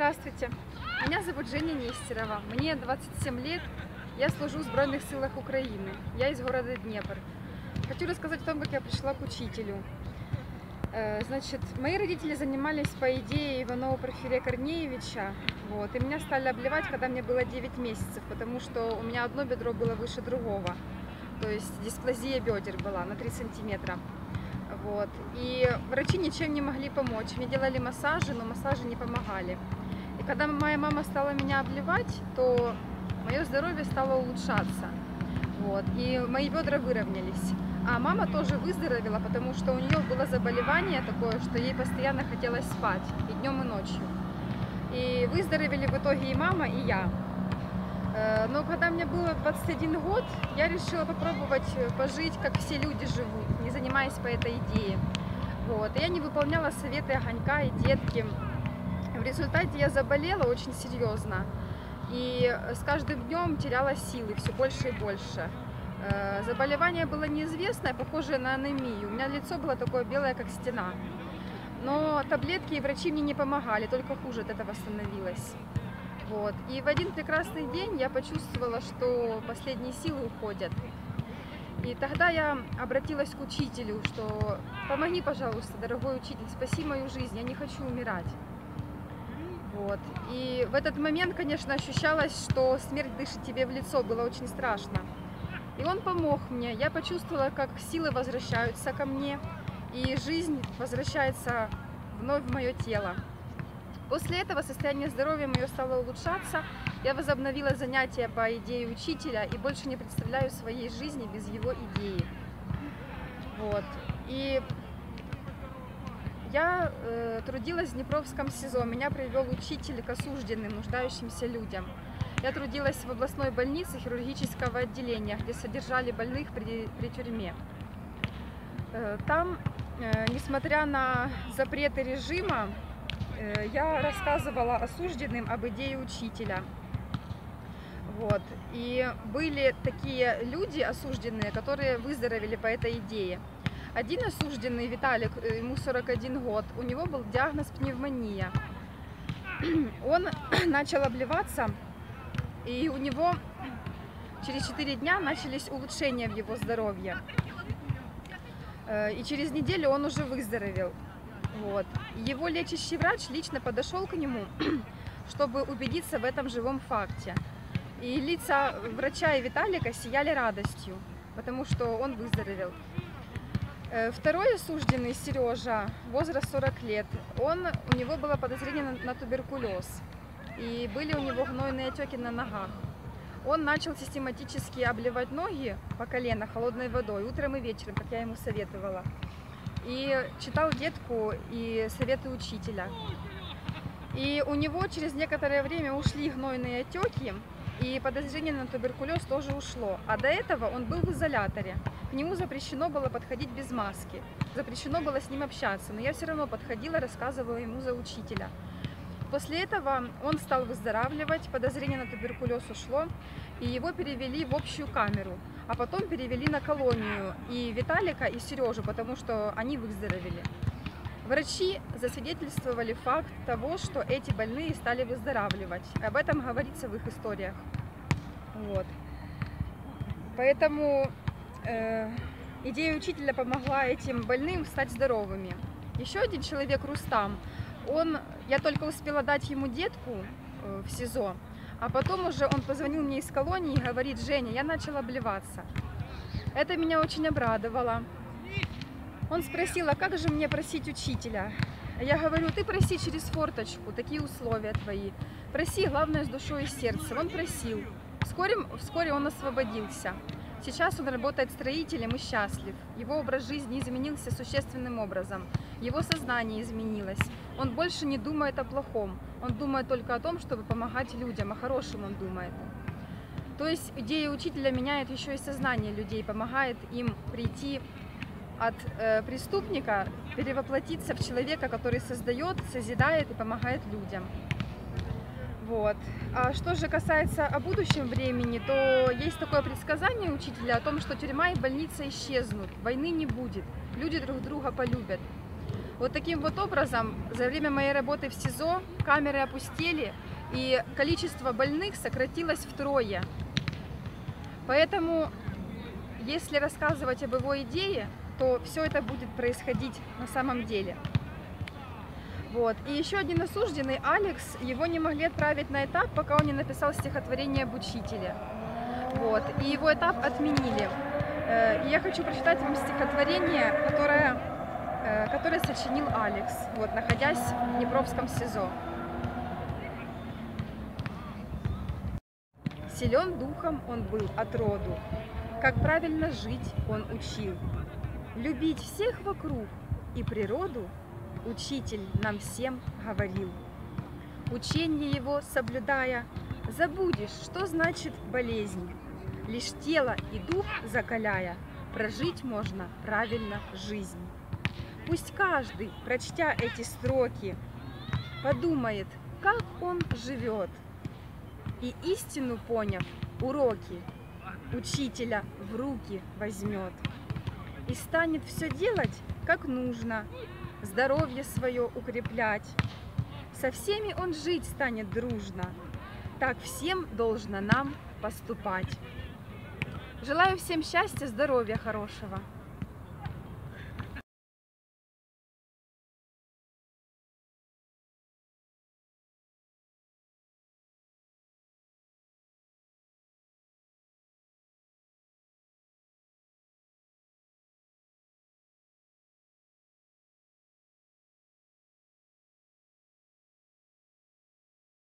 Здравствуйте, меня зовут Женя Нестерова, мне 27 лет, я служу в Збройных силах Украины, я из города Днепр. Хочу рассказать о том, как я пришла к учителю. Значит, мои родители занимались по идее Иванова Порфирия Корнеевича, и меня стали обливать, когда мне было 9 месяцев, потому что у меня одно бедро было выше другого, то есть дисплазия бедер была на 3 сантиметра. И врачи ничем не могли помочь. Мне делали массажи, но массажи не помогали. И когда моя мама стала меня обливать, то мое здоровье стало улучшаться. И мои бедра выровнялись. А мама тоже выздоровела, потому что у нее было заболевание такое, что ей постоянно хотелось спать и днем, и ночью. И выздоровели в итоге и мама, и я. Но когда мне было 21 год, я решила попробовать пожить, как все люди живут, не занимаясь по этой идее. И я не выполняла советы Огонька и детки. В результате я заболела очень серьезно. И с каждым днем теряла силы все больше и больше. Заболевание было неизвестное, похожее на анемию. У меня лицо было такое белое, как стена. Но таблетки и врачи мне не помогали, только хуже от этого становилось. И в один прекрасный день я почувствовала, что последние силы уходят. И тогда я обратилась к учителю, что помоги, пожалуйста, дорогой учитель, спаси мою жизнь, я не хочу умирать. И в этот момент, конечно, ощущалось, что смерть дышит тебе в лицо, было очень страшно. И он помог мне, я почувствовала, как силы возвращаются ко мне, и жизнь возвращается вновь в мое тело. После этого состояние здоровья мое стало улучшаться, я возобновила занятия по идее учителя и больше не представляю своей жизни без его идеи. И я трудилась в Днепровском СИЗО, меня привел учитель к осужденным, нуждающимся людям. Я трудилась в областной больнице хирургического отделения, где содержали больных при тюрьме. Там, несмотря на запреты режима, я рассказывала осужденным об идее учителя. И были такие люди осужденные, которые выздоровели по этой идее. Один осужденный, Виталик, ему 41 год, у него был диагноз пневмония. Он начал обливаться, и у него через 4 дня начались улучшения в его здоровье. И через неделю он уже выздоровел. Его лечащий врач лично подошел к нему, чтобы убедиться в этом живом факте. И лица врача и Виталика сияли радостью, потому что он выздоровел. Второй осужденный, Сережа, возраст 40 лет, у него было подозрение на туберкулез. И были у него гнойные отеки на ногах. Он начал систематически обливать ноги по колено холодной водой, утром и вечером, как я ему советовала. И читал детку и советы учителя. И у него через некоторое время ушли гнойные отеки, и подозрение на туберкулез тоже ушло. А до этого он был в изоляторе. К нему запрещено было подходить без маски, запрещено было с ним общаться, но я все равно подходила, рассказывала ему за учителя. После этого он стал выздоравливать, подозрение на туберкулез ушло, и его перевели в общую камеру, а потом перевели на колонию и Виталика, и Сережу, потому что они выздоровели. Врачи засвидетельствовали факт того, что эти больные стали выздоравливать. Об этом говорится в их историях. Поэтому идея учителя помогла этим больным стать здоровыми. Еще один человек, Рустам, я только успела дать ему детку в СИЗО, а потом уже он позвонил мне из колонии и говорит: Женя, я начал обливаться. Это меня очень обрадовало. Он спросил, а как же мне просить учителя? Я говорю: ты проси через форточку, такие условия твои. Проси, главное, с душой и сердцем. Он просил. Вскоре он освободился. Сейчас он работает строителем и счастлив. Его образ жизни изменился существенным образом. Его сознание изменилось. Он больше не думает о плохом. Он думает только о том, чтобы помогать людям, о хорошем он думает. То есть идея учителя меняет еще и сознание людей, помогает им прийти от преступника, перевоплотиться в человека, который создает, созидает и помогает людям. А что же касается о будущем времени, то есть такое предсказание учителя о том, что тюрьма и больница исчезнут, войны не будет, люди друг друга полюбят. Вот таким вот образом за время моей работы в СИЗО камеры опустели, и количество больных сократилось втрое. Поэтому, если рассказывать об его идее, то все это будет происходить на самом деле. Вот. И еще один осужденный, Алекс, его не могли отправить на этап, пока он не написал стихотворение об учителе. Вот. И его этап отменили. И я хочу прочитать вам стихотворение, которое сочинил Алекс, вот, находясь в Днепровском СИЗО. Силен духом он был от роду, как правильно жить он учил. Любить всех вокруг и природу учитель нам всем говорил. Учение его соблюдая, забудешь, что значит болезнь. Лишь тело и дух закаляя, прожить можно правильно жизнь. Пусть каждый, прочтя эти строки, подумает, как он живет, и истину поняв, уроки учителя в руки возьмет и станет все делать, как нужно, здоровье свое укреплять. Со всеми он жить станет дружно, так всем должно нам поступать. Желаю всем счастья, здоровья хорошего.